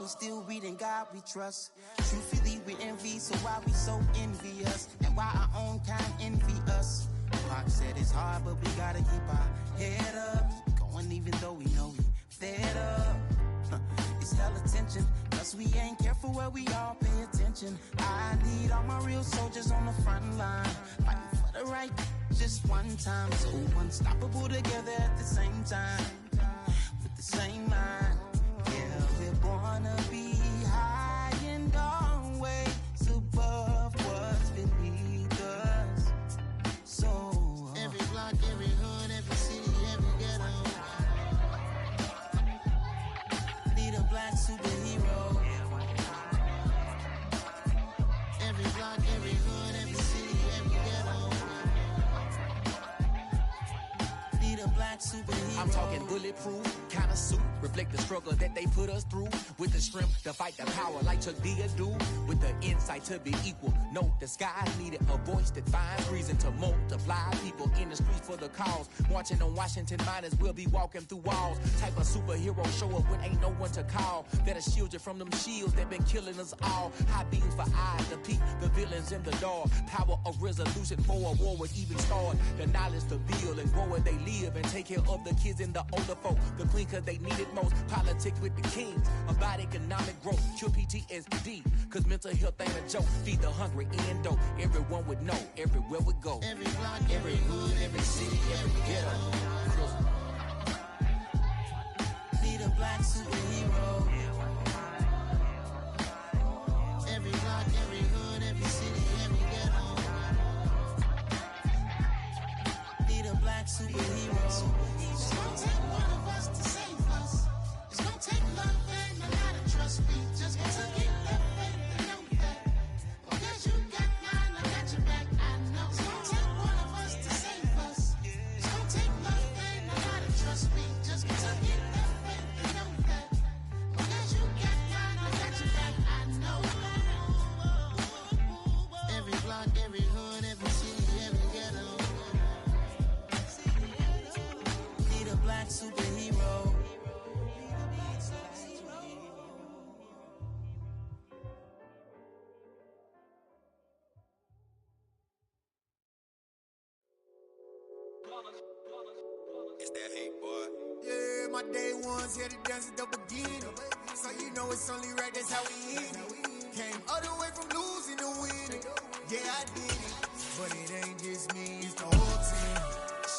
still reading God we trust. Truthfully we envy, so why we so envious? And why our own kind envy us? Pac said it's hard, but we gotta keep our head up. Going even though we know we fed up. It's hella tension, cause we ain't careful where we all pay attention. I need all my real soldiers on the front line, fighting for the right just one time. So unstoppable together at the same time, with the same mind. Yeah, we're born to be high and always above what's beneath us. So every block, every hood, every city, every ghetto need a black superhero. Every block, every hood, every city, every ghetto need a black superhero. I'm talking bulletproof kind of suit, reflect the struggle that they put us through. With the strength to fight the power like Chuck D do. With the insight to be equal. Note the sky needed a voice that finds reason to multiply. People in the streets for the cause. Marching on Washington, might as well be walking through walls. Type of superhero show up when ain't no one to call. That'll shield you from them shields that been killing us all. High beams for eyes to peek the villains in the door. Power of resolution for a war would even start. The knowledge to build and grow where they live and take care of the kids and the older folk. The clean cause they need it most. Politics with the kings about economic growth. Cure PTSD cause mental health ain't a joke. Feed the hungry and dope. Everyone would know everywhere we go. Every block, every hood, every city, every ghetto need a black superhero. Every block, every hood, every city, every ghetto need a black superhero. It's gonna take one of us to save us. It's gonna take love and a lot of trust. We just gotta get left and know that. Because you got mine, I got your back, I know. It's gonna take one of us to save us. It's gonna take love and a lot of trust. We just gotta get left and know that. Because you got mine, I got your back, I know. Every block, every hood, every city, every ghetto need a black superhero. It's that hate, boy. Yeah, my day ones here to dance at the beginning. So you know it's only right, that's how we hit it. Came all the way from losing to winning. Yeah, I did it. But it ain't just me, it's the whole team.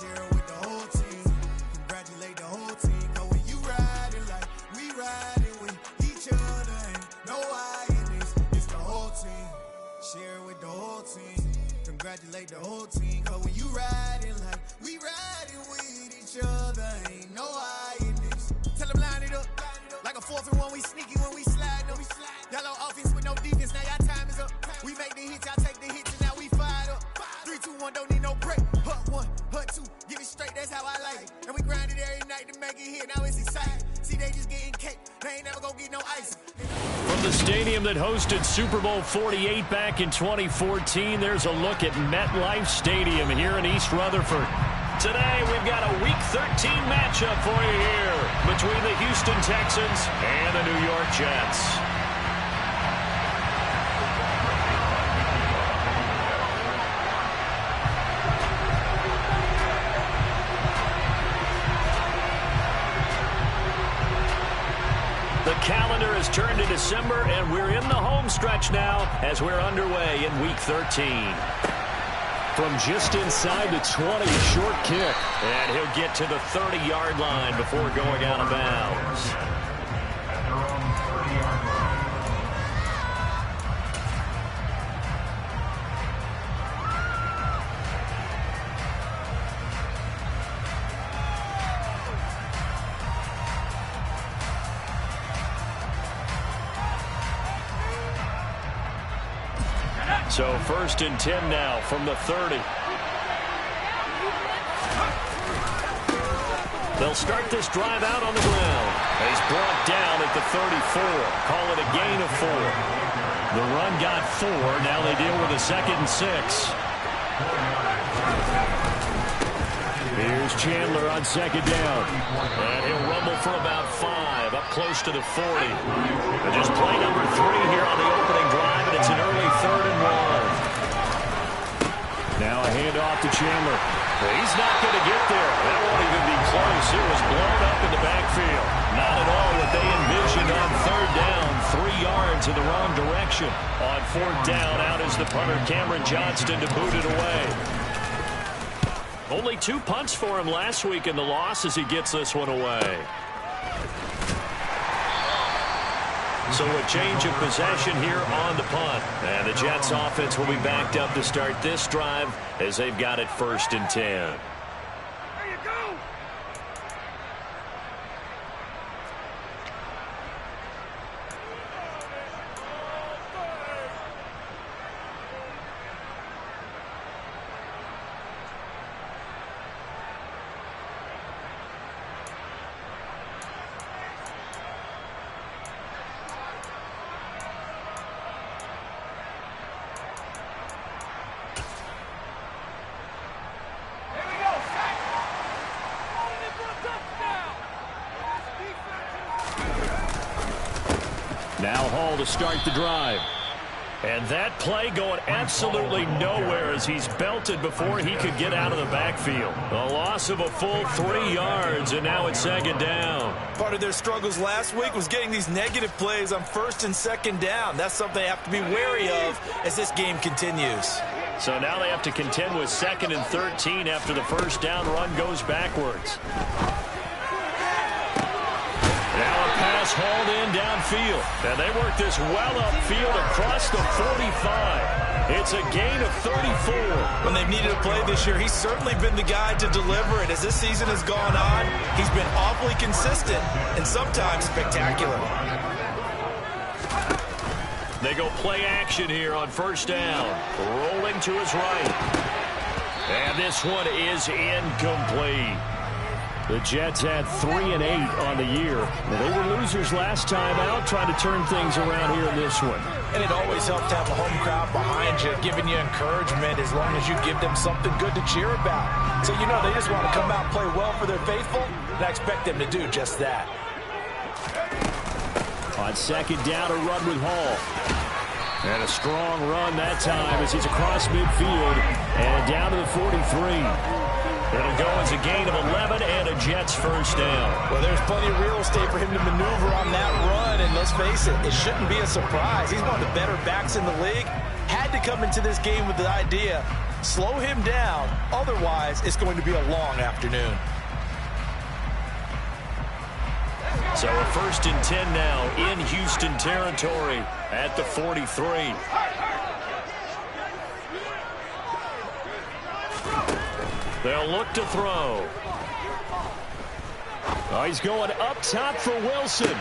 Share it with the whole team. Congratulate the whole team. Cause when you riding like we riding with each other, ain't no I in this. It's the whole team. Share it with the whole team. Congratulate the whole team. Cause when you riding like we riding with each other, ain't no I in this. Tell them line it up. Like a 4th and 1, we sneaky when we slide them. Yellow offense with no defense, now y'all time is up. We make the hits, y'all take the hits, and now we fired up. 3, 2, 1, don't need no break. Hut 1, hut 2, give it straight, that's how I like it. And we grind it every night to make it hit, now it's exciting. See, they just getting cake, they ain't never gonna get no ice. From the stadium that hosted Super Bowl 48 back in 2014, there's a look at MetLife Stadium here in East Rutherford. Today, we've got a Week 13 matchup for you here between the Houston Texans and the New York Jets. The calendar has turned to December, and we're in the home stretch now as we're underway in Week 13. From just inside the 20, a short kick. And he'll get to the 30-yard line before going out of bounds. So 1st and 10 now from the 30. They'll start this drive out on the ground. He's brought down at the 34. Call it a gain of 4. The run got 4. Now they deal with a 2nd and 6. Here's Chandler on 2nd down. And he'll rumble for about 5, up close to the 40. And just hands in the wrong direction. On fourth down, out is the punter, Cameron Johnston, to boot it away. Only 2 punts for him last week in the loss as he gets this one away. So a change of possession here on the punt. And the Jets offense will be backed up to start this drive as they've got it 1st and 10. Now Hall to start the drive. And that play going absolutely nowhere as he's belted before he could get out of the backfield. A loss of a full 3 yards, and now it's 2nd down. Part of their struggles last week was getting these negative plays on 1st and 2nd down. That's something they have to be wary of as this game continues. So now they have to contend with 2nd and 13 after the 1st down run goes backwards. Now a pass hauled in downfield. And they work this well upfield across the 45. It's a gain of 34. When they've needed a play this year, he's certainly been the guy to deliver it. As this season has gone on, he's been awfully consistent and sometimes spectacular. They go play action here on 1st down. Rolling to his right. And this one is incomplete. The Jets had 3 and 8 on the year. They were losers last time out, trying to turn things around here in this one. And it always helps to have a home crowd behind you, giving you encouragement as long as you give them something good to cheer about. So you know they just want to come out and play well for their faithful, and I expect them to do just that. On 2nd down, a run with Hall. And a strong run that time as he's across midfield and down to the 43. It'll go as a gain of 11 and a Jets 1st down. Well, there's plenty of real estate for him to maneuver on that run, and let's face it, it shouldn't be a surprise. He's one of the better backs in the league. Had to come into this game with the idea, slow him down, otherwise it's going to be a long afternoon. So a 1st and 10 now in Houston territory at the 43. They'll look to throw. Oh, he's going up top for Wilson.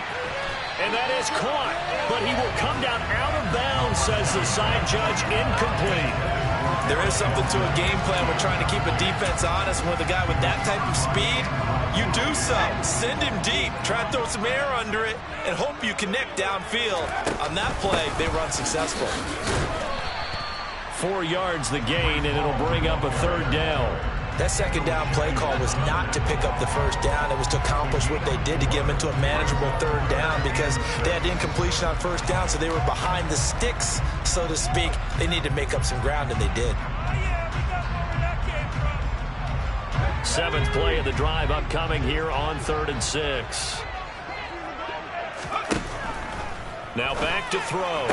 And that is caught. But he will come down out of bounds, says the side judge. Incomplete. There is something to a game plan with trying to keep a defense honest. With a guy with that type of speed, you do so. Send him deep. Try to throw some air under it and hope you connect downfield. On that play, they run successful. 4 yards the gain, and it'll bring up a 3rd down. That 2nd down play call was not to pick up the 1st down. It was to accomplish what they did to get them into a manageable 3rd down because they had incompletion on 1st down, so they were behind the sticks, so to speak. They needed to make up some ground, and they did. 7th play of the drive upcoming here on 3rd and 6. Now back to throw.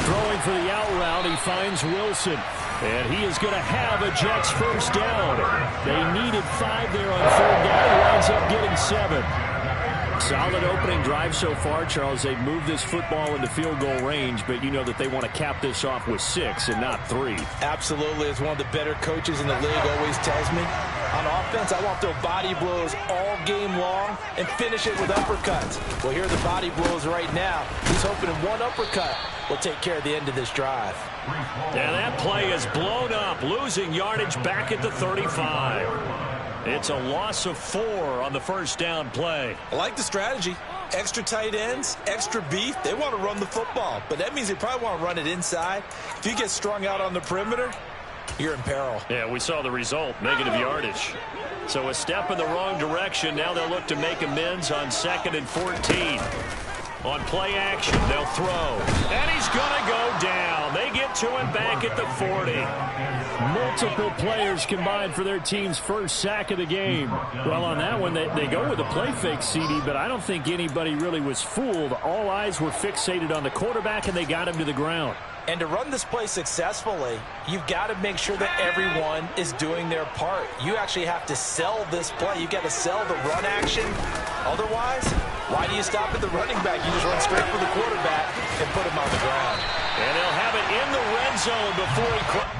Throwing for the out route, he finds Wilson. And he is going to have a Jets 1st down. They needed 5 there on 3rd down. He winds up getting 7. Solid opening drive so far, Charles. They've moved this football into field goal range, but you know that they want to cap this off with 6 and not 3. Absolutely. As one of the better coaches in the league always tells me, on offense, I want to throw body blows all game long and finish it with uppercuts. Well, here are the body blows right now. He's hoping in one uppercut will take care of the end of this drive. And that play is blown up, losing yardage back at the 35. It's a loss of 4 on the 1st down play. I like the strategy. Extra tight ends, extra beef. They want to run the football, but that means they probably want to run it inside. If you get strung out on the perimeter, you're in peril. Yeah, we saw the result, negative yardage. So a step in the wrong direction. Now they'll look to make amends on 2nd and 14. On play action, they'll throw. And he's going to go down. They get to him back at the 40. Multiple players combined for their team's first sack of the game. Well, on that one, they go with a play fake, CD, but I don't think anybody really was fooled. All eyes were fixated on the quarterback, and they got him to the ground. And to run this play successfully, you've got to make sure that everyone is doing their part. You actually have to sell this play. You've got to sell the run action. Otherwise, why do you stop at the running back? You just run straight for the quarterback and put him on the ground. And they'll have it in the red zone before he...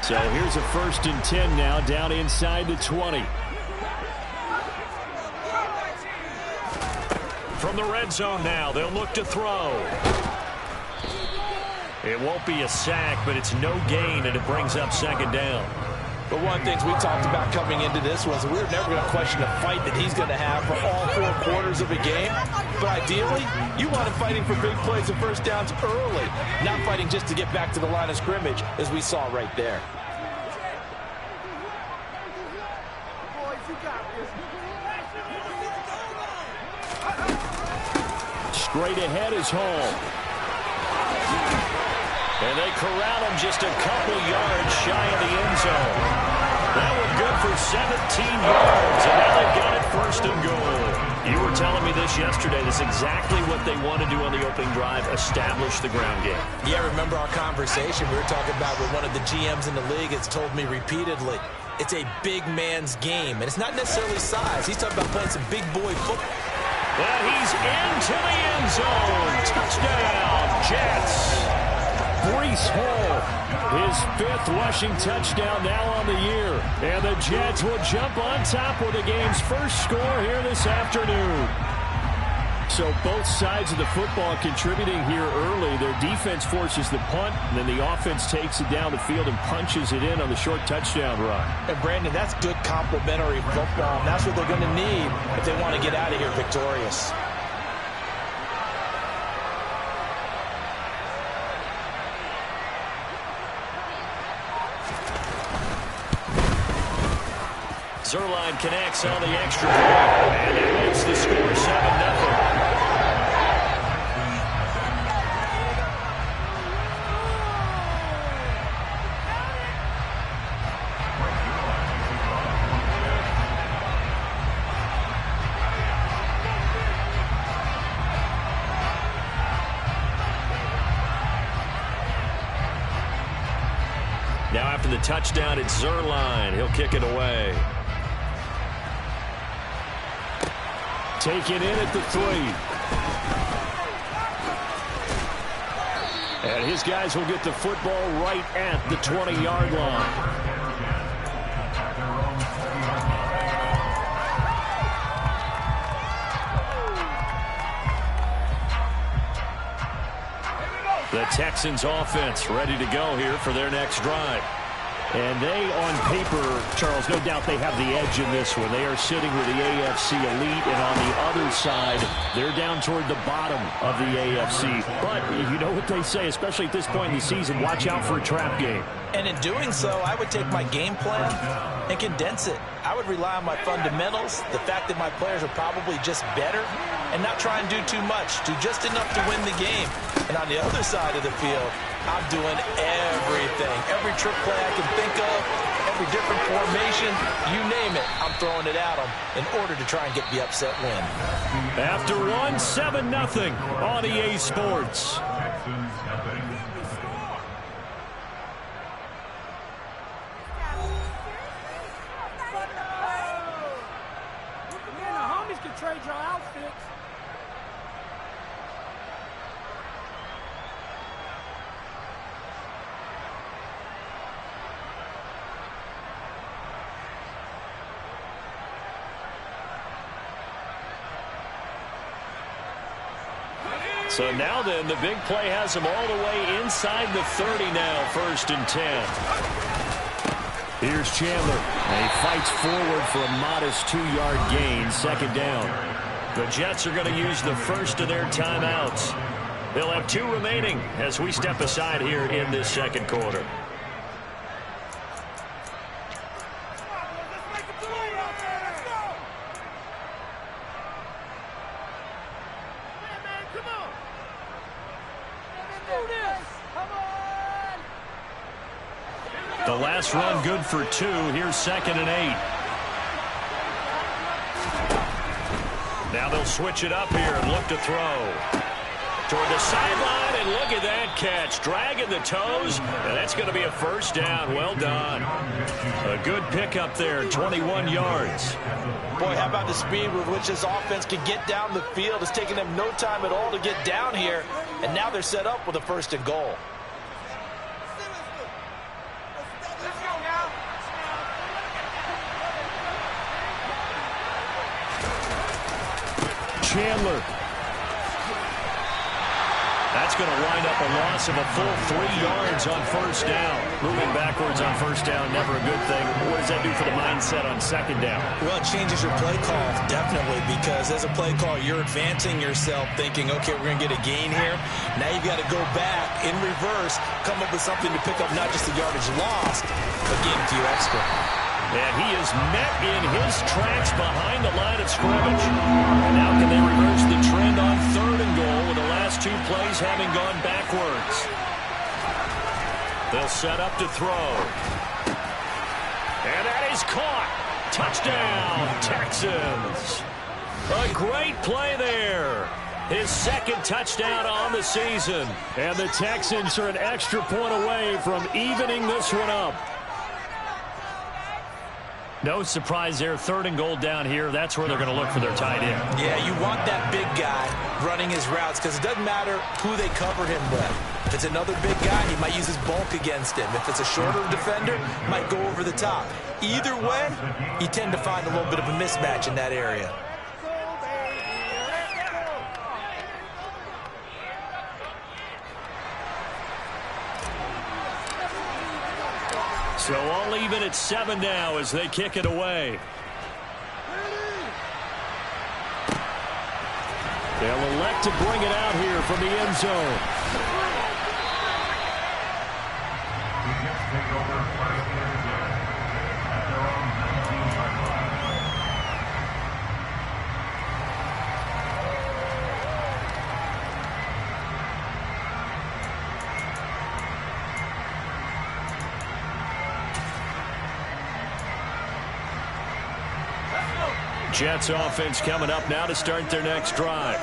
So here's a 1st and 10 now, down inside the 20. From the red zone now, they'll look to throw. It won't be a sack, but it's no gain, and it brings up 2nd down. But one of the things we talked about coming into this was we're never going to question the fight that he's going to have for all 4 quarters of a game. But ideally, you want him fighting for big plays and 1st downs early, not fighting just to get back to the line of scrimmage, as we saw right there. Straight ahead is Hall. And they corral him just a couple yards shy of the end zone. That was good for 17 yards, and now they've got it 1st and goal. You were telling me this yesterday. This is exactly what they want to do on the opening drive, establish the ground game. Yeah, remember our conversation we were talking about with one of the GMs in the league has told me repeatedly, it's a big man's game, and it's not necessarily size. He's talking about playing some big boy football. Well, he's into the end zone. Touchdown, Jets. Breece Hall, his 5th rushing touchdown now on the year. And the Jets will jump on top with the game's first score here this afternoon. So both sides of the football contributing here early. Their defense forces the punt, and then the offense takes it down the field and punches it in on the short touchdown run. And, Brandon, that's good complementary football, and that's what they're going to need if they want to get out of here victorious. Zuerlein connects on the extra point, and it makes the score 7-0. Now after the touchdown, it's Zuerlein. He'll kick it away. Taken in at the 3. And his guys will get the football right at the 20-yard line. The Texans offense ready to go here for their next drive. And they, on paper, Charles, no doubt they have the edge in this one. They are sitting with the AFC elite, and on the other side, they're down toward the bottom of the AFC. But you know what they say, especially at this point in the season, watch out for a trap game. And in doing so, I would take my game plan and condense it. I would rely on my fundamentals, the fact that my players are probably just better, and not try and do too much, do just enough to win the game. And on the other side of the field, I'm doing everything. Every trick play I can think of, every different formation, you name it, I'm throwing it at them in order to try and get the upset win. After one, 7-0 on EA Sports. Trade your outfits. So now then, the big play has him all the way inside the 30 now, 1st and 10. Here's Chandler, and he fights forward for a modest 2-yard gain, 2nd down. The Jets are going to use the first of their timeouts. They'll have 2 remaining as we step aside here in this 2nd quarter. The last run good for 2. Here's 2nd and 8. Now they'll switch it up here and look to throw. Toward the sideline, and look at that catch. Dragging the toes, and that's going to be a 1st down. Well done. A good pickup there, 21 yards. Boy, how about the speed with which this offense can get down the field? It's taking them no time at all to get down here, and now they're set up with a 1st and goal. Chandler. That's going to wind up a loss of a full 3 yards on 1st down. Moving backwards on 1st down, never a good thing. What does that do for the mindset on 2nd down? Well, it changes your play call, definitely, because as a play call, you're advancing yourself thinking, okay, we're going to get a gain here. Now you've got to go back in reverse, come up with something to pick up not just the yardage lost, but gain a few extra. And he is met in his tracks behind the line of scrimmage. And now can they reverse the trend on 3rd and goal with the last 2 plays having gone backwards? They'll set up to throw. And that is caught. Touchdown, Texans. A great play there. His 2nd touchdown on the season. And the Texans are an extra point away from evening this one up. No surprise there, 3rd and goal down here. That's where they're going to look for their tight end. Yeah, you want that big guy running his routes because it doesn't matter who they cover him with. If it's another big guy, he might use his bulk against him. If it's a shorter defender, he might go over the top. Either way, you tend to find a little bit of a mismatch in that area. So all even at 7 now as they kick it away. They'll elect to bring it out here from the end zone. Jets offense coming up now to start their next drive.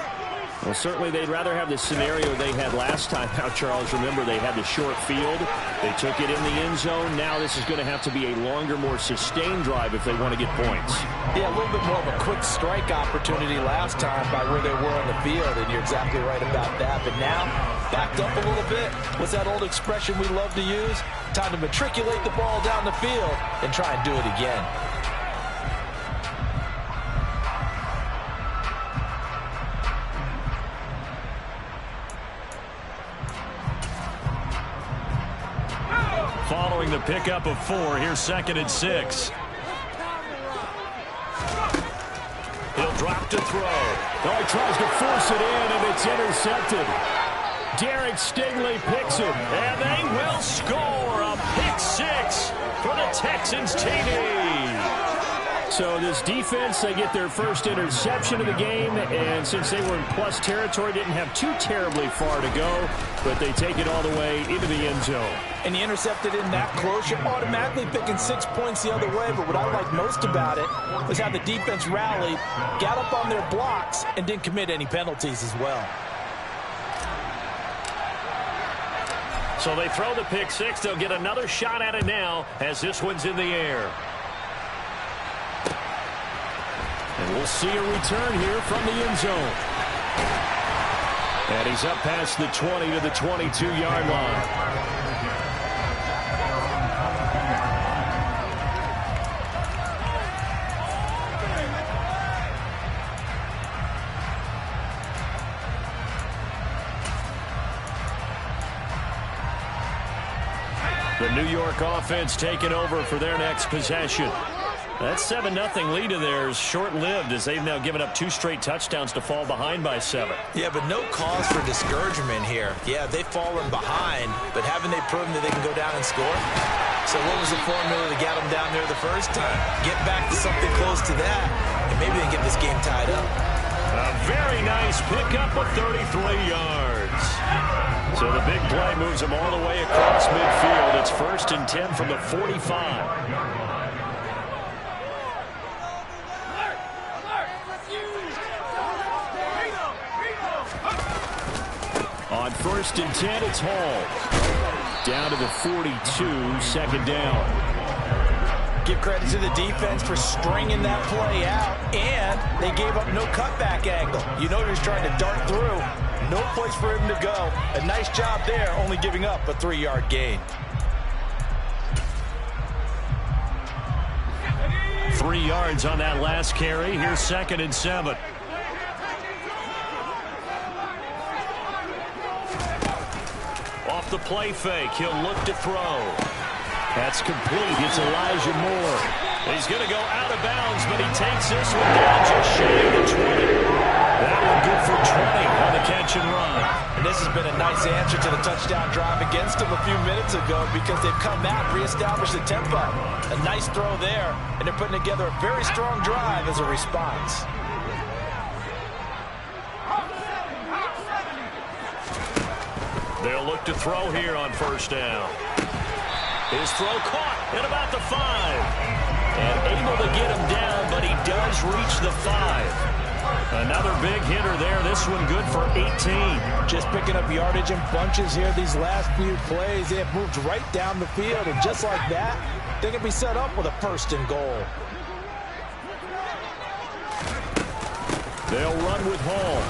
Well, certainly they'd rather have the scenario they had last time out, Charles. Remember, they had the short field. They took it in the end zone. Now this is going to have to be a longer, more sustained drive if they want to get points. Yeah, a little bit more of a quick strike opportunity last time by where they were on the field, and you're exactly right about that. But now, backed up a little bit. What's that old expression we love to use? Time to matriculate the ball down the field and try and do it again. following the pickup of 4. Here's 2nd and 6. He'll drop to throw. Oh, he tries to force it in, and it's intercepted. Derek Stingley picks it. And they will score a pick 6 for the Texans TD. So this defense, they get their first interception of the game, and since they were in plus territory, didn't have too terribly far to go, but they take it all the way into the end zone. And you intercepted in that close, you're automatically picking 6 points the other way, but what I like most about it was how the defense rallied, got up on their blocks, and didn't commit any penalties as well. So they throw the pick 6. They'll get another shot at it now as this one's in the air. And we'll see a return here from the end zone. And he's up past the 20 to the 22-yard line. The New York offense taking over for their next possession. That 7-0 lead of theirs short-lived as they've now given up 2 straight touchdowns to fall behind by 7. Yeah, but no cause for discouragement here. Yeah, they've fallen behind, but haven't they proven that they can go down and score? So what was the formula to get them down there the first time? Get back to something close to that, and maybe they can get this game tied up. A very nice pickup of 33 yards. So the big play moves them all the way across midfield. It's 1st and 10 from the 45. On 1st and 10, it's Hall. Down to the 42, 2nd down. Give credit to the defense for stringing that play out, and they gave up no cutback angle. You know he's trying to dart through. No place for him to go. A nice job there, only giving up a 3-yard gain. 3 yards on that last carry. Here's 2nd and 7. Off the play fake, he'll look to throw. That's complete. It's Elijah Moore. He's going to go out of bounds, but he takes this one down just shy of the 20. That one good for 20 on the catch and run. And this has been a nice answer to the touchdown drive against them a few minutes ago because they've come back, reestablished the tempo. A nice throw there, and they're putting together a very strong drive as a response. They'll look to throw here on 1st down. His throw caught at about the 5. And able to get him down, but he does reach the 5. Another big hitter there. This one good for 18. Just picking up yardage in bunches here these last few plays. They have moved right down the field, and just like that, they can be set up with a 1st and goal. They'll run with Hall.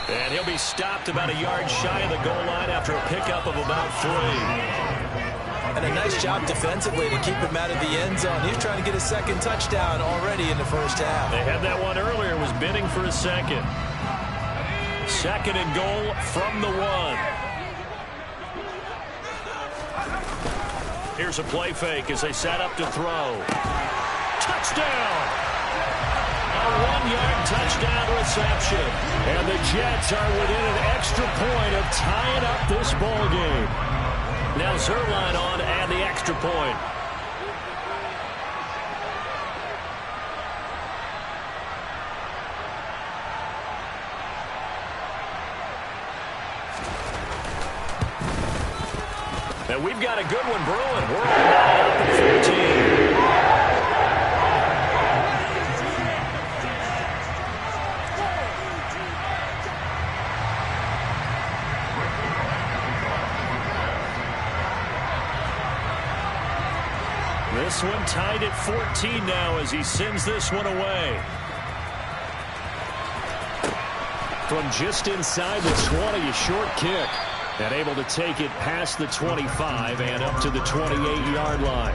And he'll be stopped about a yard shy of the goal line after a pickup of about 3. And a nice job defensively to keep him out of the end zone. He's trying to get a 2nd touchdown already in the 1st half. They had that one earlier, was bidding for a 2nd. 2nd and goal from the 1. Here's a play fake as they set up to throw. Touchdown! A 1-yard touchdown reception. And the Jets are within an extra point of tying up this ball game. Now Zuerlein on to add the extra point. And we've got a good one brewing. We're all knotted up at 14. This one tied at 14 now as he sends this one away. From just inside the 20, a short kick. And able to take it past the 25 and up to the 28-yard line.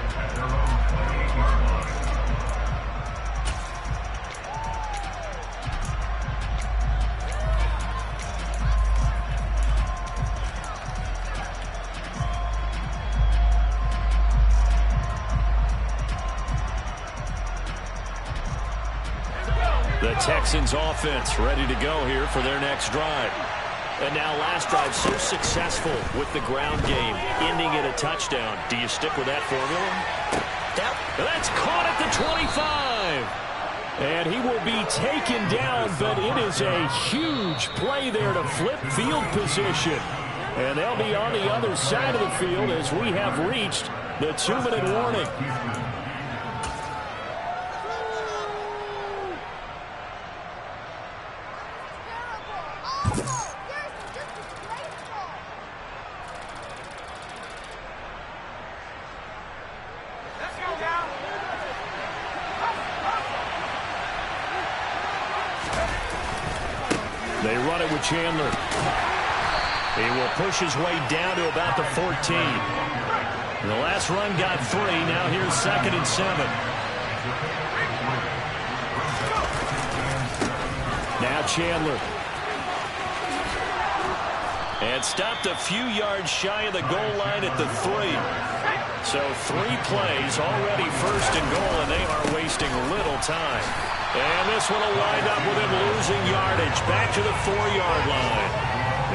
Texans offense ready to go here for their next drive. And now last drive so successful with the ground game, ending in a touchdown. Do you stick with that formula? Yep. That's caught at the 25. And he will be taken down, but it is a huge play there to flip field position. And they'll be on the other side of the field as we have reached the 2-minute warning. They run it with Chandler. He will push his way down to about the 14. The last run got 3. Now here's 2nd and 7. Now Chandler. And stopped a few yards shy of the goal line at the 3. So 3 plays already 1st and goal, and they are wasting little time. And this one will wind up with him losing yardage back to the 4-yard line.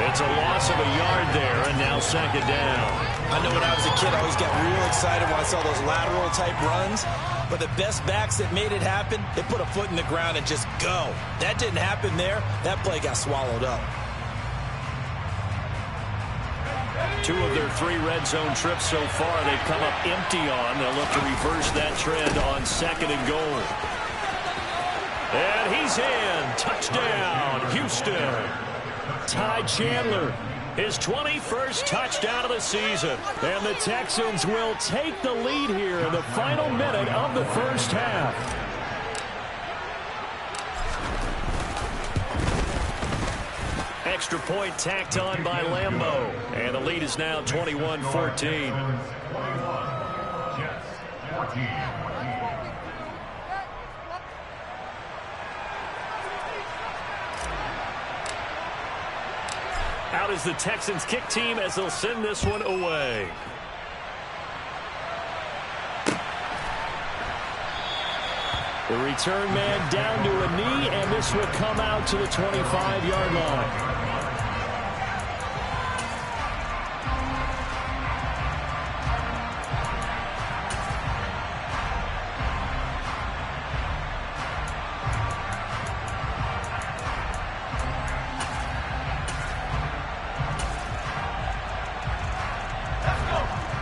It's a loss of a yard there, and now 2nd down. I know when I was a kid, I always got real excited when I saw those lateral-type runs. But the best backs that made it happen, they put a foot in the ground and just go. That didn't happen there. That play got swallowed up. 2 of their 3 red zone trips so far, they've come up empty on. They'll look to reverse that trend on 2nd and goal. And he's in. Touchdown, Houston. Ty Chandler, his 21st touchdown of the season. And the Texans will take the lead here in the final minute of the first half. Extra point tacked on by Lambeau. And the lead is now 21-14. Out is the Texans kick team as they'll send this one away. The return man down to a knee, and this will come out to the 25-yard line.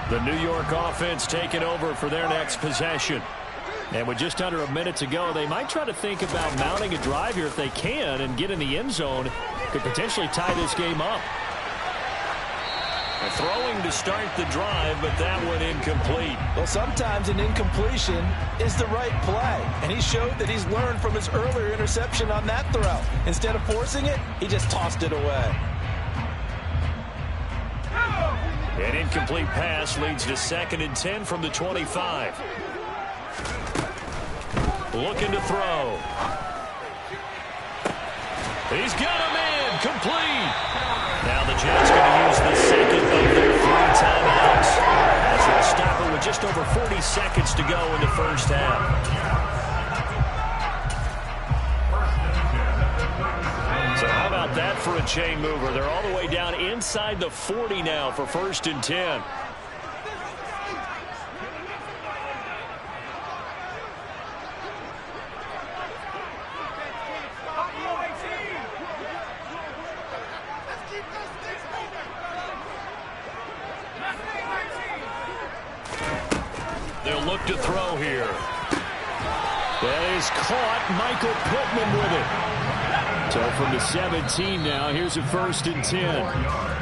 The New York offense taking over for their next possession. And with just under a minute to go, they might try to think about mounting a drive here if they can and get in the end zone. Could potentially tie this game up. Throwing to start the drive, but that one incomplete. Well, sometimes an incompletion is the right play. And he showed that he's learned from his earlier interception on that throw. Instead of forcing it, he just tossed it away. An incomplete pass leads to 2nd and 10 from the 25. Looking to throw. He's got him in. Complete. Now the Jets going to use the 2nd of their 3 timeouts as they'll stop it with just over 40 seconds to go in the first half. So how about that for a chain mover? They're all the way down inside the 40 now for 1st and 10. They'll look to throw here. That is caught. Michael Pittman with it. So from the 17 now, here's a 1st and 10.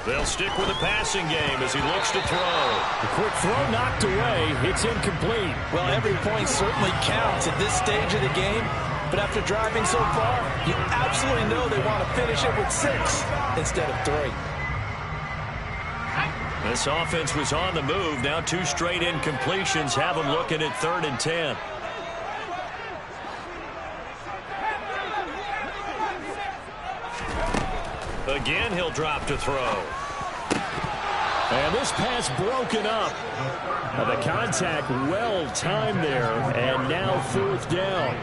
They'll stick with the passing game as he looks to throw. The quick throw knocked away. It's incomplete. Well, every point certainly counts at this stage of the game. But after driving so far, you absolutely know they want to finish it with 6 instead of 3. This offense was on the move. Now 2 straight incompletions have them looking at 3rd and 10. Again, he'll drop to throw. And this pass broken up. The contact well timed there, and now 4th down.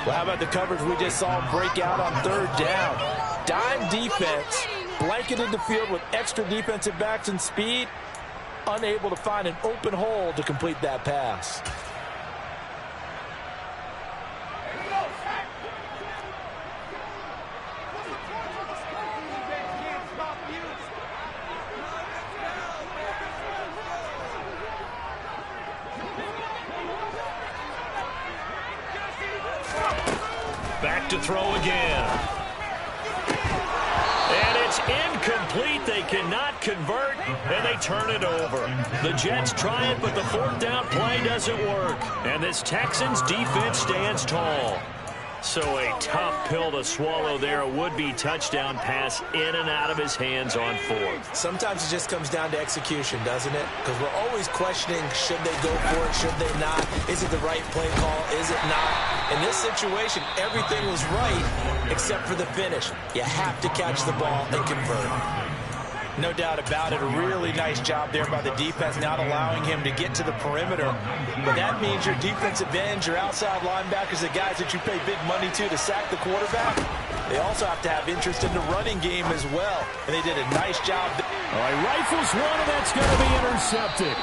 Well, how about the coverage we just saw break out on 3rd down? Dime defense, blanketed the field with extra defensive backs and speed, unable to find an open hole to complete that pass. Back to throw again. And it's incomplete. They cannot convert, and they turn it over. The Jets try it, but the 4th down play doesn't work. And this Texans defense stands tall. So a tough pill to swallow there. A would-be touchdown pass in and out of his hands on 4th. Sometimes it just comes down to execution, doesn't it? Because we're always questioning, should they go for it, should they not? Is it the right play call, is it not? In this situation, everything was right except for the finish. You have to catch the ball and convert. No doubt about it. A really nice job there by the defense, not allowing him to get to the perimeter. But that means your defensive ends, your outside linebackers, the guys that you pay big money to sack the quarterback, they also have to have interest in the running game as well. And they did a nice job. All right, rifles one, and that's going to be intercepted.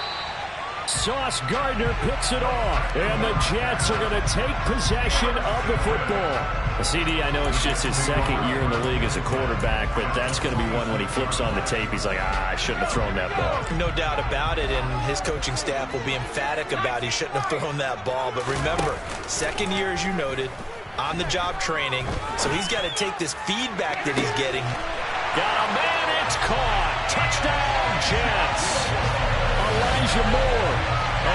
Sauce Gardner picks it off, and the Jets are going to take possession of the football. CD, I know it's just his 2nd year in the league as a quarterback, but that's going to be one when he flips on the tape, he's like, I shouldn't have thrown that ball. No doubt about it, and his coaching staff will be emphatic about he shouldn't have thrown that ball. But remember, 2nd year, as you noted, on-the-job training, so he's got to take this feedback that he's getting. Got a man, it's caught. Touchdown, Jets. Elijah Moore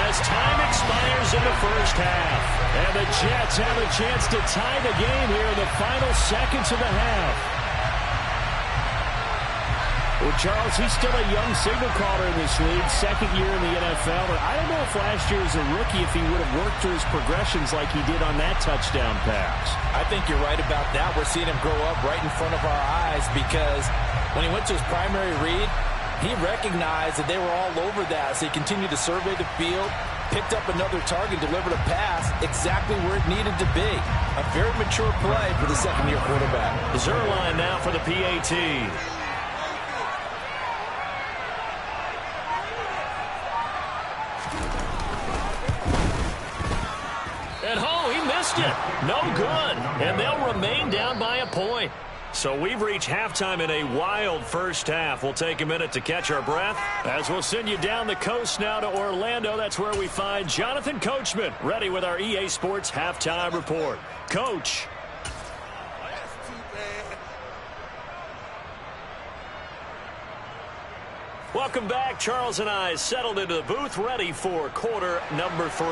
as time expires in the 1st half. And the Jets have a chance to tie the game here in the final seconds of the half. Well, Charles, he's still a young signal caller in this league, 2nd year in the NFL. But I don't know if last year as a rookie, if he would have worked through his progressions like he did on that touchdown pass. I think you're right about that. We're seeing him grow up right in front of our eyes because when he went to his primary read, he recognized that they were all over that, so he continued to survey the field, picked up another target, delivered a pass exactly where it needed to be. A very mature play for the 2nd-year quarterback. Zuerlein now for the PAT. And he missed it. No good. And they'll remain down by a point. So we've reached halftime in a wild 1st half. We'll take a minute to catch our breath as we'll send you down the coast now to Orlando. That's where we find Jonathan Coachman ready with our EA Sports Halftime Report. Coach. Welcome back. Charles and I settled into the booth ready for quarter number 3.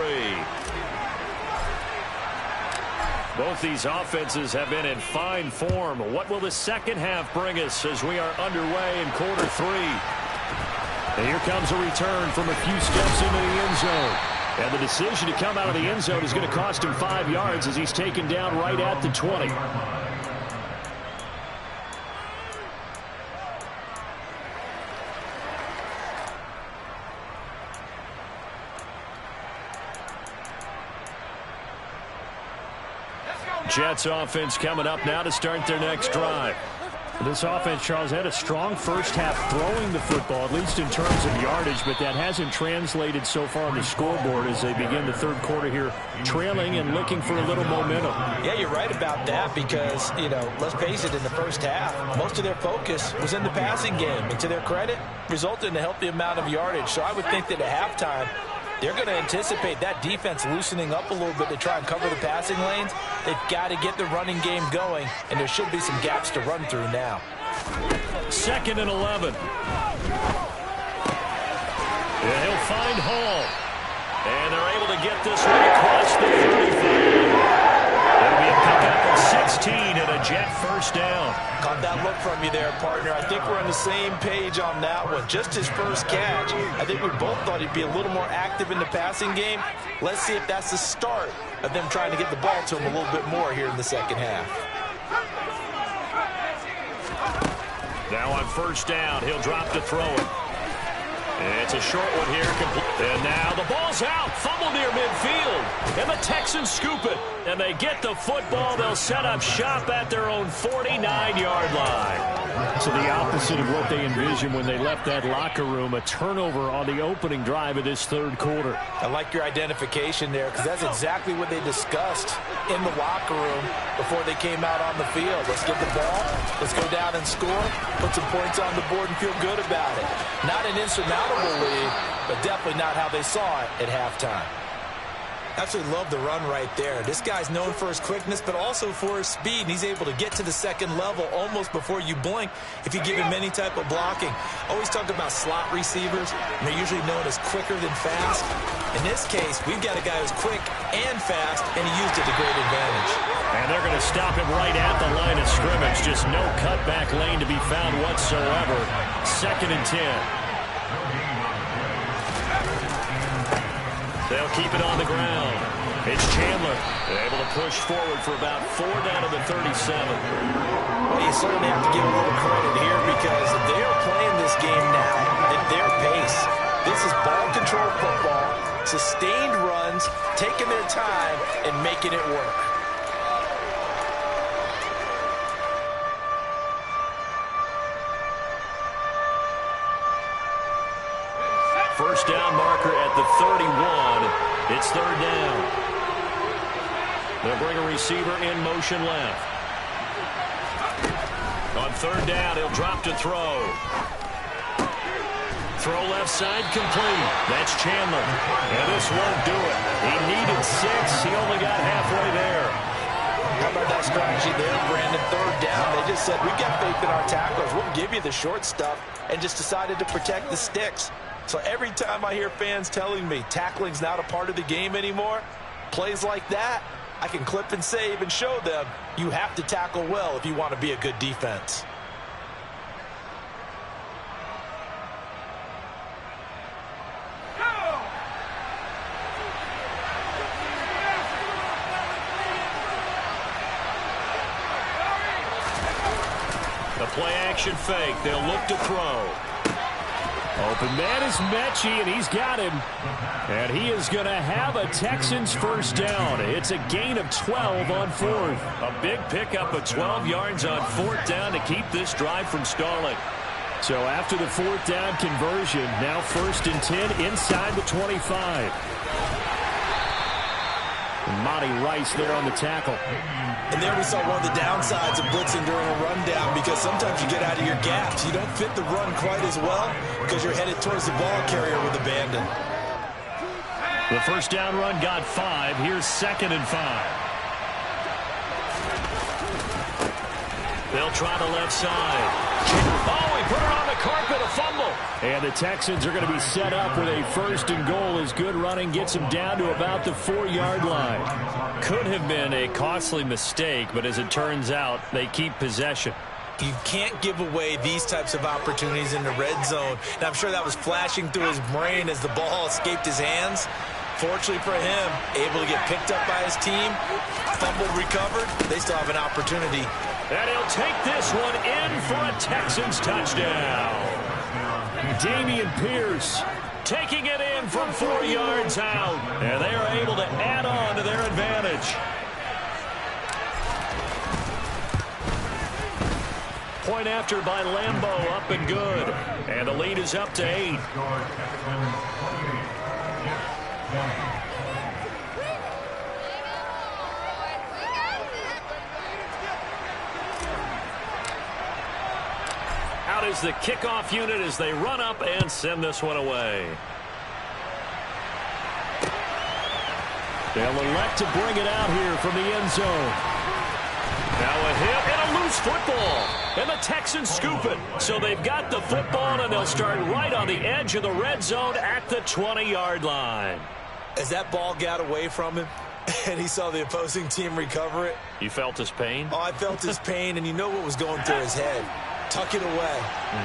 Both these offenses have been in fine form. What will the 2nd half bring us as we are underway in quarter 3? And here comes a return from a few steps into the end zone. And the decision to come out of the end zone is going to cost him 5 yards as he's taken down right at the 20. Jets offense coming up now to start their next drive. This offense, Charles, had a strong 1st half throwing the football, at least in terms of yardage, but that hasn't translated so far on the scoreboard as they begin the 3rd quarter here, trailing and looking for a little momentum. Yeah, you're right about that because, let's face it, in the 1st half, most of their focus was in the passing game. And to their credit, resulted in a healthy amount of yardage. So I would think that at halftime, they're going to anticipate that defense loosening up a little bit to try and cover the passing lanes. They've got to get the running game going, and there should be some gaps to run through now. 2nd and 11. And he'll find Hall. And they're able to get this one across the 35. That'll be a pickup of 16 and a a Jet first down. Caught that look from you there, partner. I think we're on the same page on that one. Just his first catch. I think we both thought he'd be a little more active in the passing game. Let's see if that's the start of them trying to get the ball to him a little bit more here in the second half. Now on first down, he'll drop to throw it. It's a short one here. And now the ball's out. Fumble near midfield. And the Texans scoop it. And they get the football. They'll set up shop at their own 49-yard line. So the opposite of what they envisioned when they left that locker room. A turnover on the opening drive of this third quarter. I like your identification there because that's exactly what they discussed in the locker room before they came out on the field. Let's get the ball. Let's go down and score. Put some points on the board and feel good about it. Not an insurmountable lead, but definitely not how they saw it at halftime. Absolutely love the run right there. This guy's known for his quickness, but also for his speed. And he's able to get to the second level almost before you blink if you give him any type of blocking. Always talk about slot receivers, and they're usually known as quicker than fast. In this case, we've got a guy who's quick and fast, and he used it to great advantage. And they're going to stop him right at the line of scrimmage. Just no cutback lane to be found whatsoever. 2nd and 10. They'll keep it on the ground. It's Chandler. They're able to push forward for about 4 down to the 37. Well, you certainly have to give a little credit here because they are playing this game now at their pace. This is ball control football, sustained runs, taking their time, and making it work. First down marker at the 31. It's 3rd down. They'll bring a receiver in motion left. On 3rd down, he'll drop to throw. Throw left side complete. That's Chandler. And this won't do it. He needed 6. He only got halfway there. How about that strategy there, Brandon? 3rd down. They just said, we've got faith in our tacklers. We'll give you the short stuff, and just decided to protect the sticks. So every time I hear fans telling me tackling's not a part of the game anymore, plays like that, I can clip and save and show them you have to tackle well if you want to be a good defense. The play action fake. They'll look to throw. Open man is Mechie, and he's got him. And he is going to have a Texans first down. It's a gain of 12 on 4th. A big pickup of 12 yards on 4th down to keep this drive from stalling. So after the 4th down conversion, now 1st and 10 inside the 25. And Monty Rice there on the tackle. And there we saw one of the downsides of blitzing during a rundown because sometimes you get out of your gaps. You don't fit the run quite as well because you're headed towards the ball carrier with abandon. The first down run got 5. Here's 2nd and 5. They'll try the left side. Oh, he put it on the carpet, a fumble. And the Texans are going to be set up with a 1st and goal as good running gets them down to about the 4-yard line. Could have been a costly mistake, but as it turns out, they keep possession. You can't give away these types of opportunities in the red zone. And I'm sure that was flashing through his brain as the ball escaped his hands. Fortunately for him, able to get picked up by his team, fumbled, recovered. They still have an opportunity. And he'll take this one in for a Texans touchdown. Dameon Pierce taking it in from 4 yards out. And they are able to add on to their advantage. Point after by Lambo, up and good. And the lead is up to 8. Out is the kickoff unit as they run up and send this one away. They'll elect to bring it out here from the end zone. Now a hit and a loose football. And the Texans scoop it. So they've got the football, and they'll start right on the edge of the red zone at the 20-yard line. As that ball got away from him, and he saw the opposing team recover it. You felt his pain? Oh, I felt his pain, and you know what was going through his head. Tuck it away.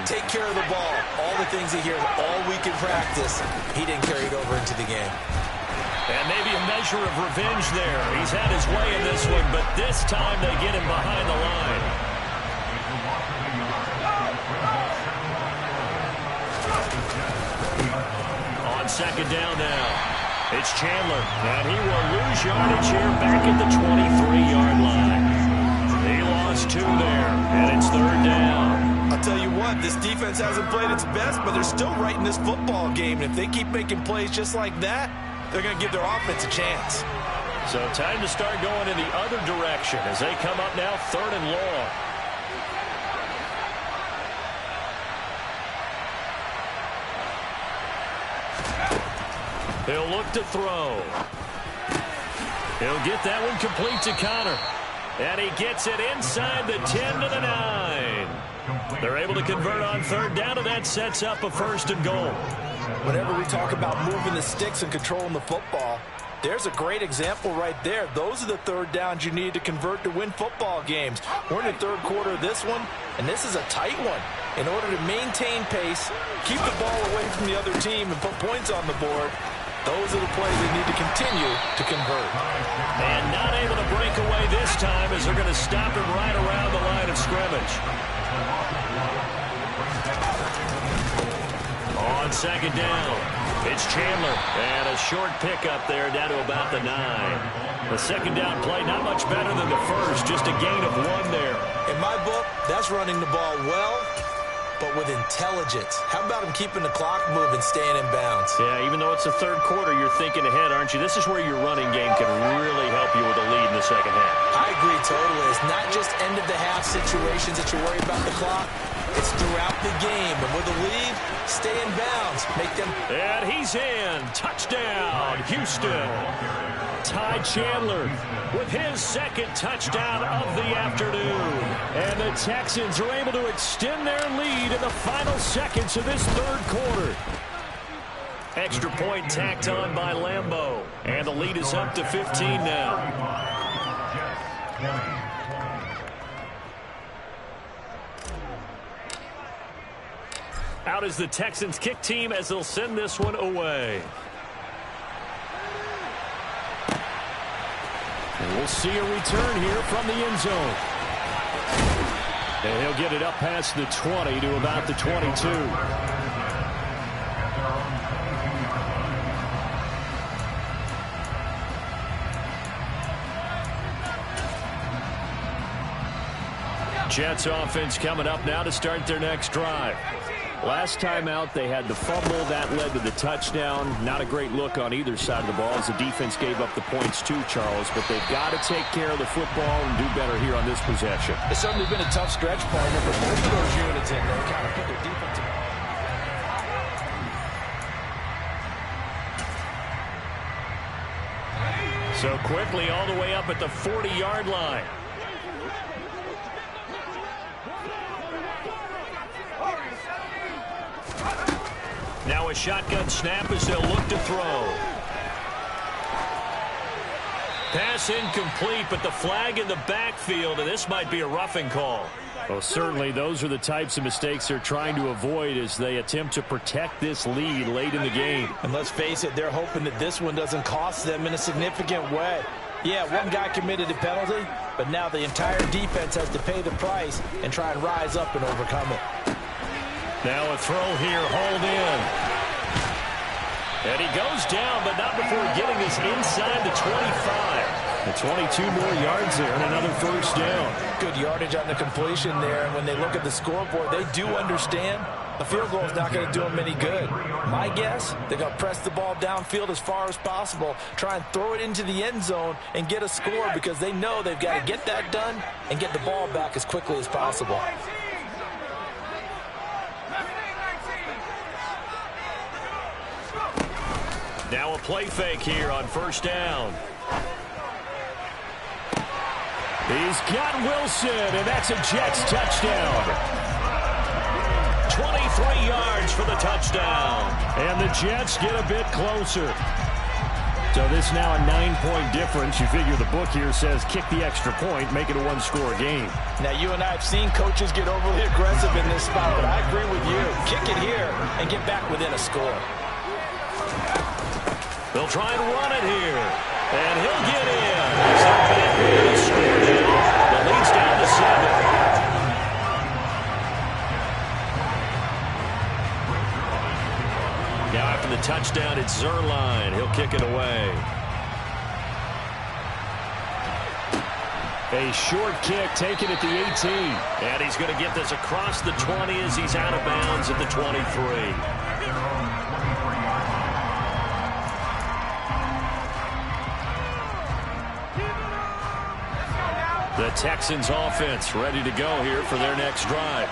Take care of the ball. All the things he hears all week in practice, he didn't carry it over into the game. And maybe a measure of revenge there. He's had his way in this one, but this time they get him behind the line. On second down now. It's Chandler, and he will lose yardage here back at the 23-yard line. He lost 2 there, and it's third down. I'll tell you what, this defense hasn't played its best, but they're still right in this football game. And if they keep making plays just like that, they're going to give their offense a chance. So time to start going in the other direction as they come up now third and long. He'll look to throw. He'll get that one complete to Connor. And he gets it inside the 10 to the 9. They're able to convert on third down, and that sets up a first and goal. Whenever we talk about moving the sticks and controlling the football, there's a great example right there. Those are the third downs you need to convert to win football games. We're in the third quarter of this one, and this is a tight one. In order to maintain pace, keep the ball away from the other team, and put points on the board, those are the plays they need to continue to convert. And not able to break away this time as they're going to stop him right around the line of scrimmage. On second down, it's Chandler. And a short pickup there down to about the 9. The second down play not much better than the first, just a gain of 1 there. In my book, that's running the ball well, but with intelligence. How about him keeping the clock moving, staying in bounds? Yeah, even though it's the third quarter, you're thinking ahead, aren't you? This is where your running game can really help you with a lead in the second half. I agree totally. It's not just end-of-the-half situations that you worry about the clock. It's throughout the game. And with a lead, stay in bounds. Make them... And he's in. Touchdown, Houston. Ty Chandler with his second touchdown of the afternoon. And the Texans are able to extend their lead in the final seconds of this third quarter. Extra point tacked on by Lambeau. And the lead is up to 15 now. Out is the Texans kick team as they'll send this one away. And we'll see a return here from the end zone. And he'll get it up past the 20 to about the 22. Jets offense coming up now to start their next drive. Last time out, they had the fumble. That led to the touchdown. Not a great look on either side of the ball as the defense gave up the points too, Charles. But they've got to take care of the football and do better here on this possession. It's certainly been a tough stretch, partner, but both of those units in there kind of put their defense in. So quickly all the way up at the 40-yard line. Now a shotgun snap as they'll look to throw. Pass incomplete, but the flag in the backfield, and this might be a roughing call. Well, certainly those are the types of mistakes they're trying to avoid as they attempt to protect this lead late in the game. And let's face it, they're hoping that this one doesn't cost them in a significant way. Yeah, one guy committed a penalty, but now the entire defense has to pay the price and try and rise up and overcome it. Now a throw here, hauled in. And he goes down, but not before getting this inside the 25. The 22 more yards there and another first down. Good yardage on the completion there. And when they look at the scoreboard, they do understand a field goal is not going to do them any good. My guess, they're going to press the ball downfield as far as possible, try and throw it into the end zone and get a score because they know they've got to get that done and get the ball back as quickly as possible. Now a play fake here on first down. He's got Wilson, and that's a Jets touchdown. 23 yards for the touchdown. And the Jets get a bit closer. So this now a 9-point difference. You figure the book here says kick the extra point, make it a one-score game. Now, you and I have seen coaches get overly aggressive in this spot, but I agree with you. Kick it here and get back within a score. They'll try and run it here. And he'll get in. He's not back with a score. The lead's down to 7. Now after the touchdown, it's Zuerlein. He'll kick it away. A short kick taken at the 18. And he's going to get this across the 20 as he's out of bounds at the 23. The Texans offense ready to go here for their next drive.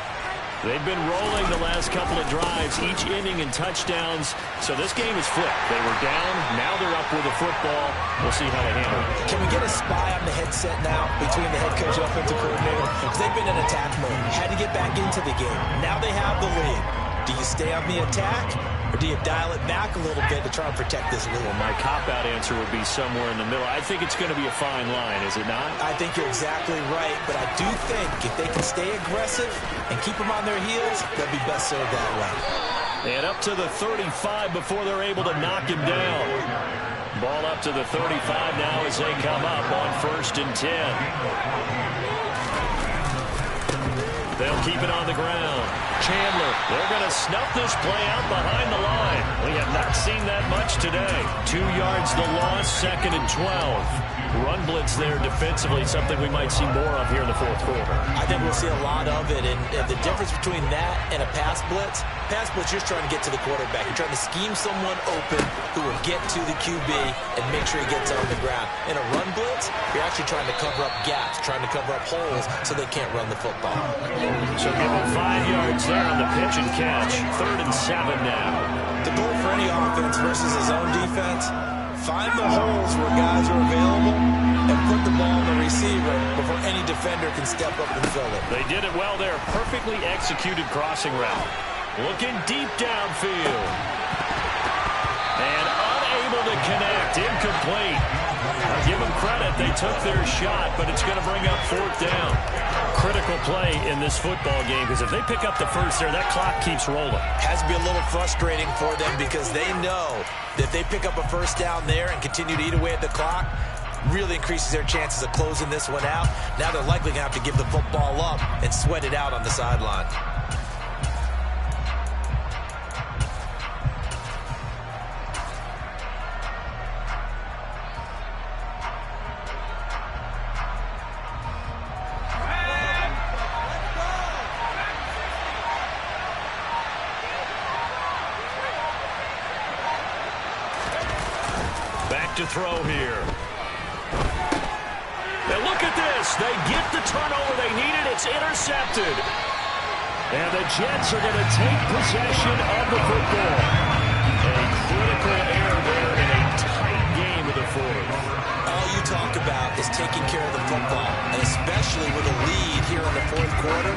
They've been rolling the last couple of drives, each inning in touchdowns. So this game is flipped. They were down. Now they're up with the football. We'll see how they handle it. Can we get a spy on the headset now between the head coach and offensive coordinator? Because they've been in attack mode. Had to get back into the game. Now they have the lead. Do you stay on the attack, or do you dial it back a little bit to try and protect this lead? Well, my cop-out answer would be somewhere in the middle. I think it's going to be a fine line, is it not? I think you're exactly right, but I do think if they can stay aggressive and keep them on their heels, they'll be best served that way. And up to the 35 before they're able to knock him down. Ball up to the 35 now as they come up on 1st and 10. They'll keep it on the ground. Chandler, they're going to snuff this play out behind the line. We have not seen that much today. 2 yards the loss, 2nd and 12. Run blitz there defensively, something we might see more of here in the 4th quarter. I think we'll see a lot of it, and the difference between that and a pass blitz, you're just trying to get to the quarterback. You're trying to scheme someone open who will get to the QB and make sure he gets on the ground. In a run blitz, you're actually trying to cover up gaps, trying to cover up holes so they can't run the football. So give him 5 yards there on the pitch and catch. 3rd and 7 now. The goal for any offense versus his own defense, find the holes where guys are available and put the ball on the receiver before any defender can step up and fill it. They did it well there. Perfectly executed crossing route. Looking deep downfield. And unable to connect. Incomplete. Give them credit. They took their shot, but it's going to bring up 4th down. Critical play in this football game, because if they pick up the first there, that clock keeps rolling. Has to be a little frustrating for them because they know that if they pick up a 1st down there and continue to eat away at the clock, really increases their chances of closing this one out. Now they're likely going to have to give the football up and sweat it out on the sideline. To throw here. Now look at this. They get the turnover they needed. It's intercepted. And the Jets are going to take possession of the football. A critical error there in a tight game of the 4th. All you talk about is taking care of the football, and especially with a lead here in the 4th quarter,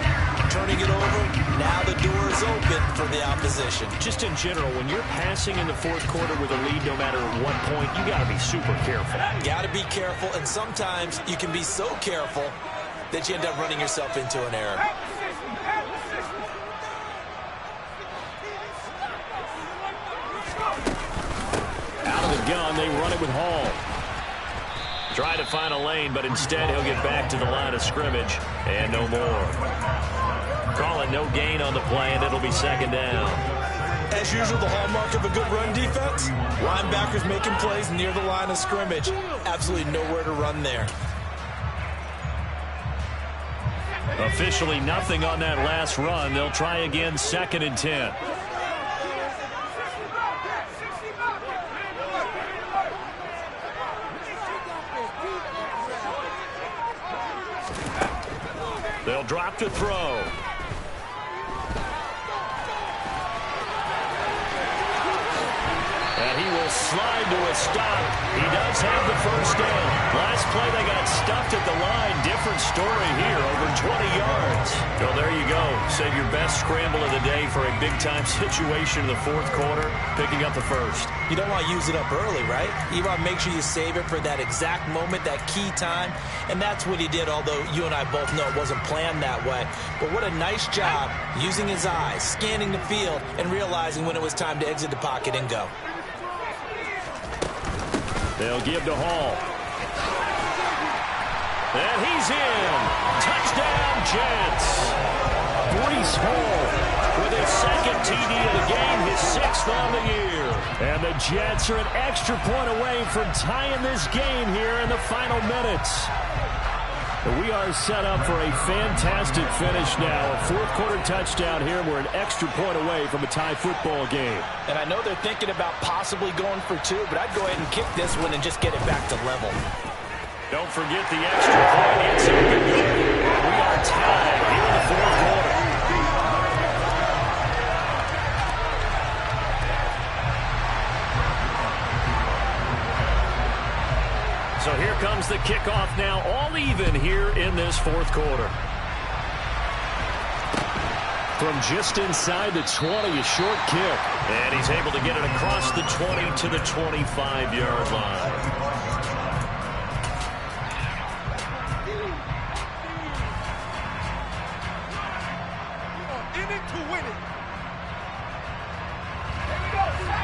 turning it over, now the door is open for the opposition. Just in general, when you're passing in the 4th quarter with a lead, no matter what point, you got to be super careful. Got to be careful, and sometimes you can be so careful that you end up running yourself into an error. Out of the gun, they run it with Hall. Try to find a lane, but instead he'll get back to the line of scrimmage, and no more. Calling no gain on the play, and it'll be 2nd down. As usual, the hallmark of a good run defense, linebackers making plays near the line of scrimmage. Absolutely nowhere to run there. Officially nothing on that last run. They'll try again, 2nd and 10. They'll drop to throw. And he will slide to a stop. He does have the first down. Last play, they got stuffed at the line. Different story here, over 20 yards. Well, there you go. Save your best scramble of the day for a big-time situation in the fourth quarter, picking up the first. You don't want to use it up early, right? You want to make sure you save it for that exact moment, that key time, and that's what he did, although you and I both know it wasn't planned that way. But what a nice job using his eyes, scanning the field, and realizing when it was time to exit the pocket and go. They'll give to Hall. And he's in. Touchdown, Jets. Breece Hall with his second TD of the game, his 6th on the year. And the Jets are an extra point away from tying this game here in the final minutes. We are set up for a fantastic finish now. A fourth-quarter touchdown here. We're an extra point away from a tie football game. And I know they're thinking about possibly going for 2, but I'd go ahead and kick this one and just get it back to level. Don't forget the extra point. It's open good. We are tied here in the fourth quarter. So here comes the kickoff now, all even here in this fourth quarter. From just inside the 20, a short kick. And he's able to get it across the 20 to the 25-yard line.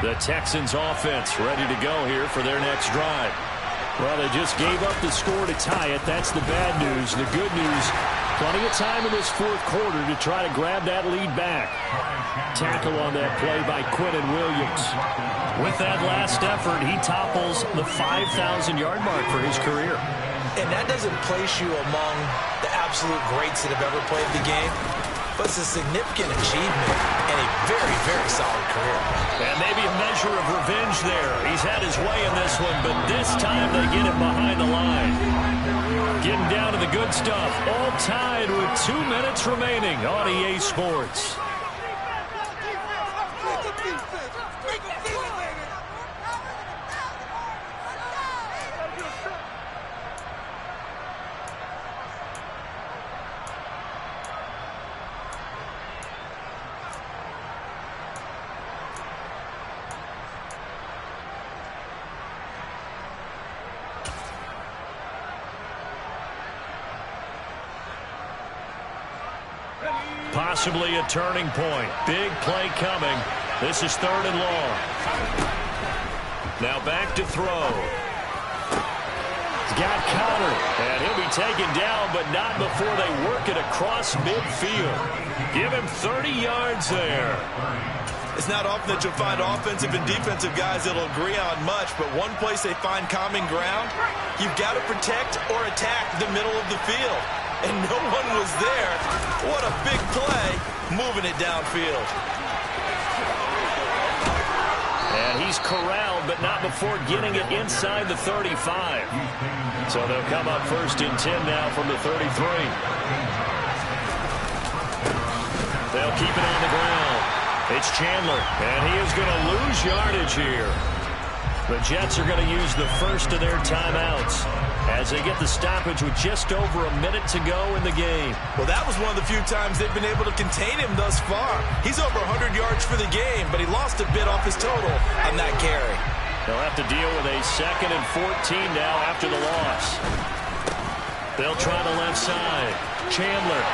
The Texans offense ready to go here for their next drive. Well, they just gave up the score to tie it. That's the bad news. The good news, plenty of time in this fourth quarter to try to grab that lead back. Tackle on that play by Quinnen Williams. With that last effort, he topples the 5,000-yard mark for his career. And that doesn't place you among the absolute greats that have ever played the game, but it's a significant achievement and a very, very solid career. And maybe a measure of revenge there. He's had his way in this one, but this time they get it behind the line. Getting down to the good stuff. All tied with 2 minutes remaining on EA Sports. Possibly a turning point. Big play coming. This is 3rd and long. Now back to throw. He's got Conner, and he'll be taken down, but not before they work it across midfield. Give him 30 yards there. It's not often that you'll find offensive and defensive guys that'll agree on much, but one place they find common ground, you've got to protect or attack the middle of the field. And no one was there. What a big play, moving it downfield. And he's corralled, but not before getting it inside the 35. So they'll come up 1st and 10 now from the 33. They'll keep it on the ground. It's Chandler, and he is going to lose yardage here. The Jets are going to use the first of their timeouts as they get the stoppage with just over a minute to go in the game. Well, that was one of the few times they've been able to contain him thus far. He's over 100 yards for the game, but he lost a bit off his total on that carry. They'll have to deal with a 2nd and 14 now after the loss. They'll try the left side. Chandler.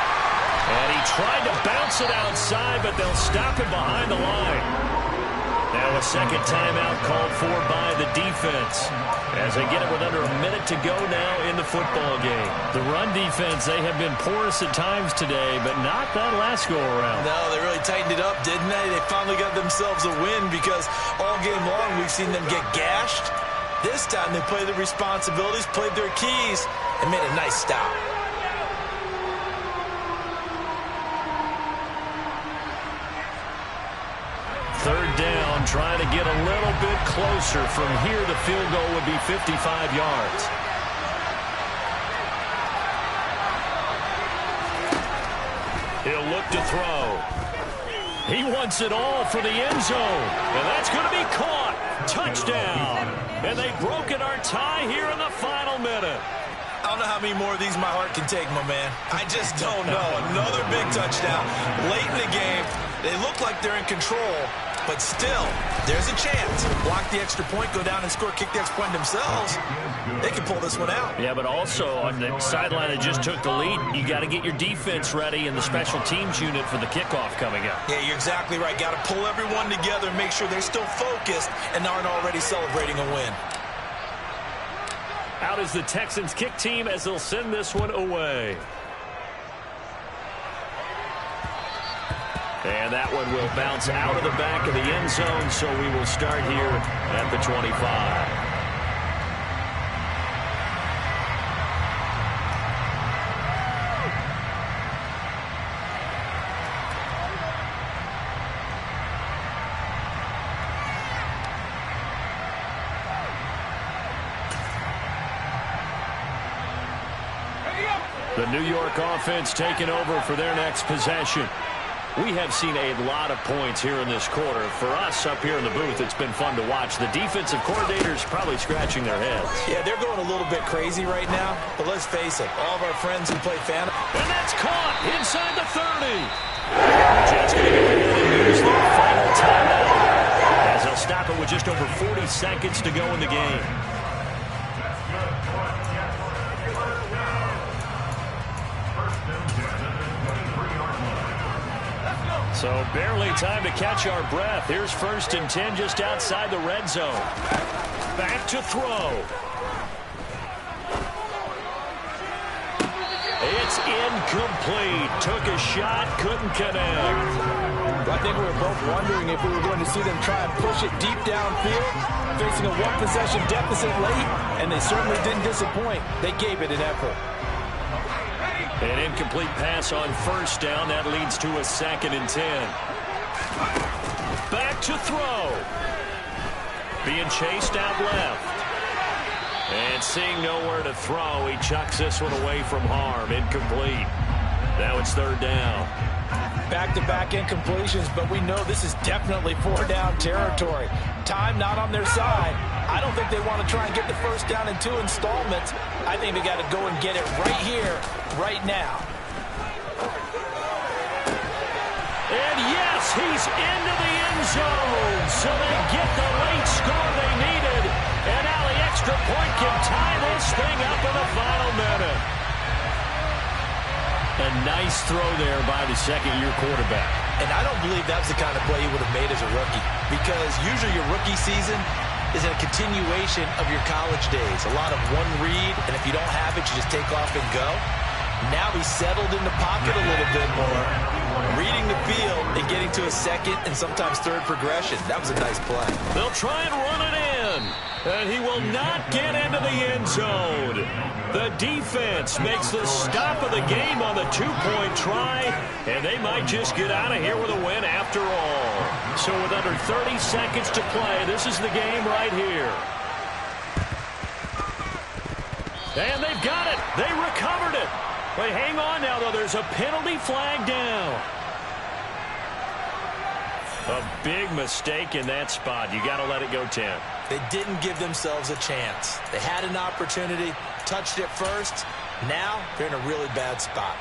And he tried to bounce it outside, but they'll stop him behind the line. Now a second timeout called for by the defense as they get it with under a minute to go now in the football game. The run defense, they have been porous at times today, but not that last go-around. No, they really tightened it up, didn't they? They finally got themselves a win because all game long we've seen them get gashed. This time they played their responsibilities, played their keys, and made a nice stop. Third down, trying to get a little bit closer. From here, the field goal would be 55 yards. He'll look to throw. He wants it all for the end zone, and that's going to be caught. Touchdown. And they've broken our tie here in the final minute. I don't know how many more of these my heart can take, my man. I just don't know. Another big touchdown late in the game. They look like they're in control, but still, there's a chance. Block the extra point, go down and score, kick the extra point themselves. They can pull this one out. Yeah, but also on the sideline that just took the lead, you got to get your defense ready and the special teams unit for the kickoff coming up. Yeah, you're exactly right. Got to pull everyone together and make sure they're still focused and aren't already celebrating a win. Out is the Texans kick team as they'll send this one away. And that one will bounce out of the back of the end zone, so we will start here at the 25. The New York offense taking over for their next possession. We have seen a lot of points here in this quarter. For us up here in the booth, it's been fun to watch. The defensive coordinators probably scratching their heads. Yeah, they're going a little bit crazy right now, but let's face it, all of our friends who play fantasy. And that's caught inside the 30. Jets going to go ahead and use their final timeout as they'll stop it with just over 40 seconds to go in the game. So barely time to catch our breath. Here's 1st and 10 just outside the red zone. Back to throw. It's incomplete. Took a shot, couldn't connect. I think we were both wondering if we were going to see them try and push it deep downfield, facing a one-possession deficit late, and they certainly didn't disappoint. They gave it an effort. An incomplete pass on 1st down. That leads to a 2nd and 10. Back to throw. Being chased out left. And seeing nowhere to throw, he chucks this one away from harm. Incomplete. Now it's 3rd down. Back-to-back incompletions, but we know this is definitely 4-down territory. Time not on their side. I don't think they want to try and get the 1st down in 2 installments. I think they got to go and get it right here, right now. And yes, he's into the end zone. So they get the late score they needed. And now the extra point can tie this thing up in the final minute. A nice throw there by the second-year quarterback. And I don't believe that was the kind of play he would have made as a rookie, because usually your rookie season is a continuation of your college days. A lot of one read, and if you don't have it, you just take off and go. Now he's settled in the pocket a little bit more, reading the field and getting to a 2nd and sometimes 3rd progression. That was a nice play. They'll try and run it in, and he will not get into the end zone. The defense makes the stop of the game on the 2-point try, and they might just get out of here with a win after all. So with under 30 seconds to play, this is the game right here. And they've got it. They recovered it. But hang on now, though. There's a penalty flag down. A big mistake in that spot. You got to let it go 10. They didn't give themselves a chance. They had an opportunity, touched it first. Now they're in a really bad spot.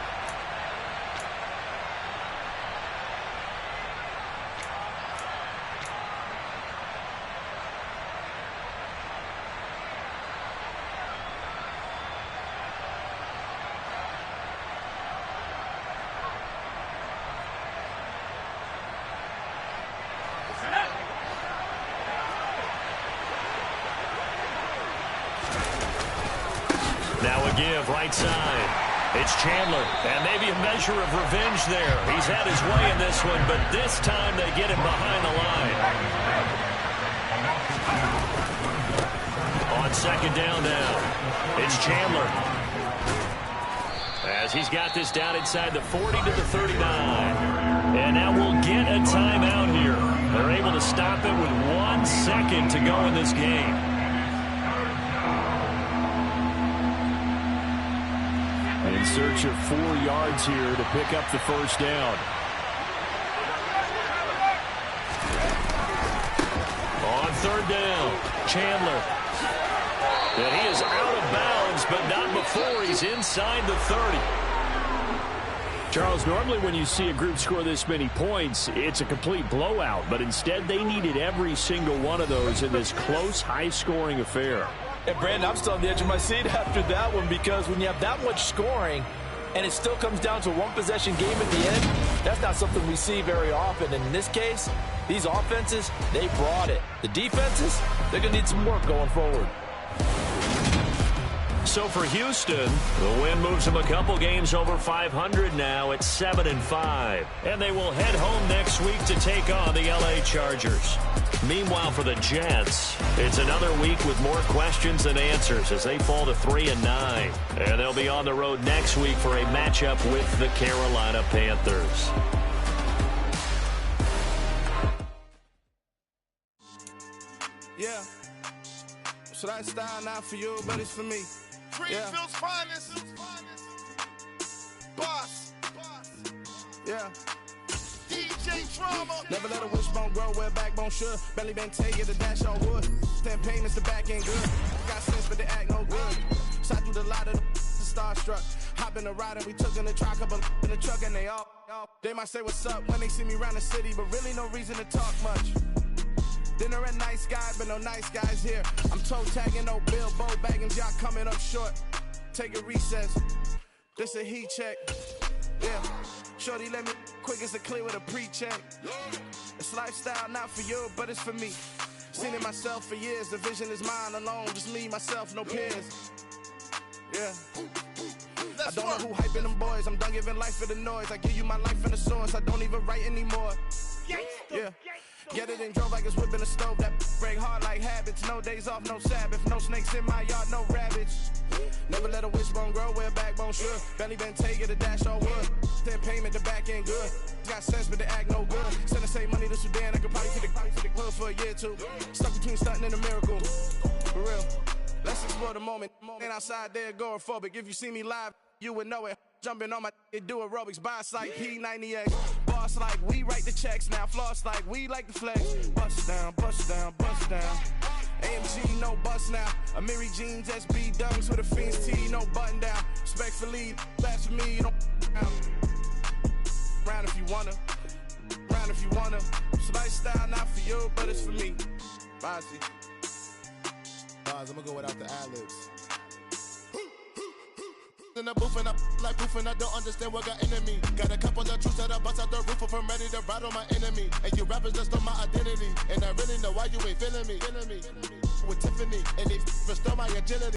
Now a give right side. It's Chandler, and maybe a measure of revenge there. He's had his way in this one, but this time they get him behind the line. On 2nd down now, it's Chandler. As he's got this down inside the 40 to the 39. And now we'll get a timeout here. They're able to stop it with 1 second to go in this game. In search of 4 yards here to pick up the 1st down. On 3rd third down. Chandler. And he is out of bounds, but not before he's inside the 30. Charles, normally when you see a group score this many points, it's a complete blowout. But instead, they needed every single one of those in this close, high-scoring affair. And, Brandon, I'm still on the edge of my seat after that one, because when you have that much scoring and it still comes down to a one-possession game at the end, that's not something we see very often. And in this case, these offenses, they brought it. The defenses, they're going to need some work going forward. So for Houston, the win moves them a couple games over 500 now at 7-5. And they will head home next week to take on the LA Chargers. Meanwhile, for the Jets, it's another week with more questions than answers as they fall to 3-9. And they'll be on the road next week for a matchup with the Carolina Panthers. Yeah. So that style not for you, but it's for me. Greenfield's finest. Boss. Yeah. DJ Drama. Never let a wishbone grow where backbone should. Belly been take it, the dash on wood. 10 payments, the back ain't good. Got sense, but they act no good. Shot through the lot of the starstruck. Hop in the ride and we took in the truck, couple in the truck and they all. They might say what's up when they see me around the city, but really no reason to talk much. Dinner at nice guy, but no nice guys here. I'm toe tagging, no Bilbo Baggins, y'all coming up short. Take a recess. This a heat check. Yeah. Shorty let me quick as a clear with a pre-check. It's lifestyle not for you, but it's for me. Seen it myself for years. The vision is mine alone. Just me, myself, no peers. Yeah. I don't know who hyping them boys. I'm done giving life for the noise. I give you my life in the source. I don't even write anymore. Yeah. Get it and drove like it's whipping a stove. That break hard like habits. No days off, no Sabbath. No snakes in my yard, no rabbits. Never let a wishbone grow where backbone should. Belly been take it, a dash all wood. 10 payment, the back end good. Got sense, but they act no good. Send the same money to Sudan. I could probably take the hood for a year or two. Stuck between stunting and a miracle. For real. Let's explore the moment. Ain't outside there agoraphobic. If you see me live, you would know it. Jumping on my do aerobics, boss like P90X. Boss like we write the checks now. Floss like we like the flex. Bust down, bust down, bust down. AMG, no bust now. Amiri jeans, SB dunks with a Fiends T, no button down. Respectfully, that's for me, you don't round if you wanna. Round if you wanna. It's lifestyle not for you, but it's for me. Bossy. Bars, I'm gonna go without the ad-libs. In the booth and I like proof and I don't understand what got into me. Got a couple of truths that I bust out the roof if I'm ready to ride on my enemy. And you rappers just stole my identity. And I really know why you ain't feeling me. With Tiffany and they restore my agility.